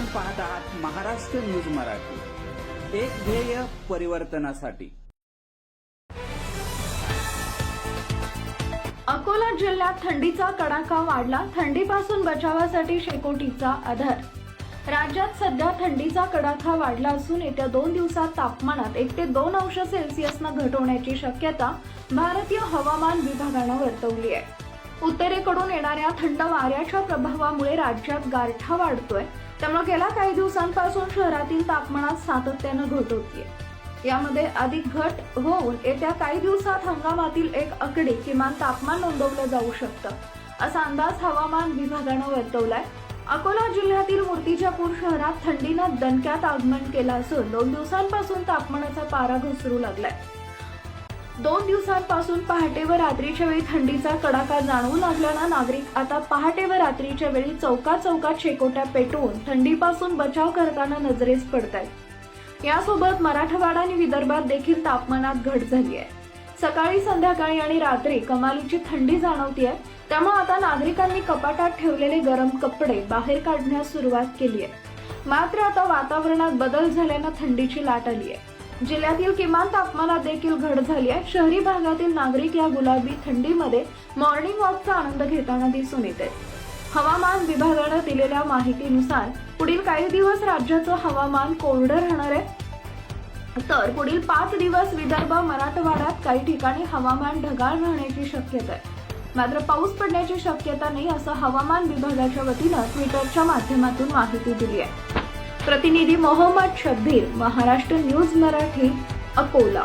पाहत आहात महाराष्ट्र न्यूज मराठी, एक ध्येय परिवर्तनासाठी। अकोला जिल्ह्यात थंडीचा कडाका वाढला। थंडीपासून बचावासाठी शेकोटीचा आधार। राज्यात सध्या थंडीचा कडाका वाढला असून येत्या 2 दिवसात तापमानात 1 ते 2 अंश सेल्सिअसनं घट होण्याची शक्यता भारतीय हवामान विभागानं वर्तवली आहे। उत्तरेकडून येणाऱ्या थंड वाऱ्याच्या प्रभावामुळे राज्यात गारठा वाढतोय, त्यामुळे गेल्या काही दिवसांपासून शहरातील तापमानात सातत्यानं घट होतीये। यामध्ये अधिक घट होऊन येत्या काही दिवसात हंगामातील एक आकडी किमान तापमान नोंदवलं जाऊ शकतं, असा अंदाज हवामान विभागानं वर्तवलाय। अकोला जिल्ह्यातील मूर्तिजापूर शहरात थंडीनं दणक्यात आगमन केलं असून 2 दिवसांपासून तापमानाचा पारा घसरू लागलाय। 2 दिवसांपासून पहाटे व रात्रीच्या वेळी थंडीचा कडाका जाणवू लागल्यानं नागरिक आता पहाटे व रात्रीच्या वेळी चौकात शेकोट्या पेटवून थंडीपासून बचाव करताना नजरेस पडतायत। यासोबत मराठवाडा आणि विदर्भात देखील तापमानात घट झाली आहे। सकाळी, संध्याकाळी आणि रात्री कमालीची थंडी जाणवतीये, त्यामुळे आता नागरिकांनी कपाटात ठेवलेले गरम कपडे बाहेर काढण्यास सुरुवात केली आहे। मात्र आता वातावरणात बदल झाल्यानं थंडीची लाट आली आहे। जिल्ह्यातील किमान तापमानात देखील घट झाली आहे। शहरी भागातील नागरिक या गुलाबी थंडीमध्ये मॉर्निंग वॉकचा आनंद घेताना दिसून येत आहेत। हवामान विभागानं दिलेल्या माहितीनुसार पुढील काही दिवस राज्याचं हवामान कोरडं राहणार आहे, तर पुढील 5 दिवस विदर्भ, मराठवाड्यात काही ठिकाणी हवामान ढगाळ राहण्याची शक्यता आहे। मात्र पाऊस पडण्याची शक्यता नाही, असं हवामान विभागाच्या वतीनं ट्विटरच्या माध्यमातून माहिती दिली आहे। प्रतिनिधी मोहम्मद शब्बीर, महाराष्ट्र न्यूज मराठी, अकोला।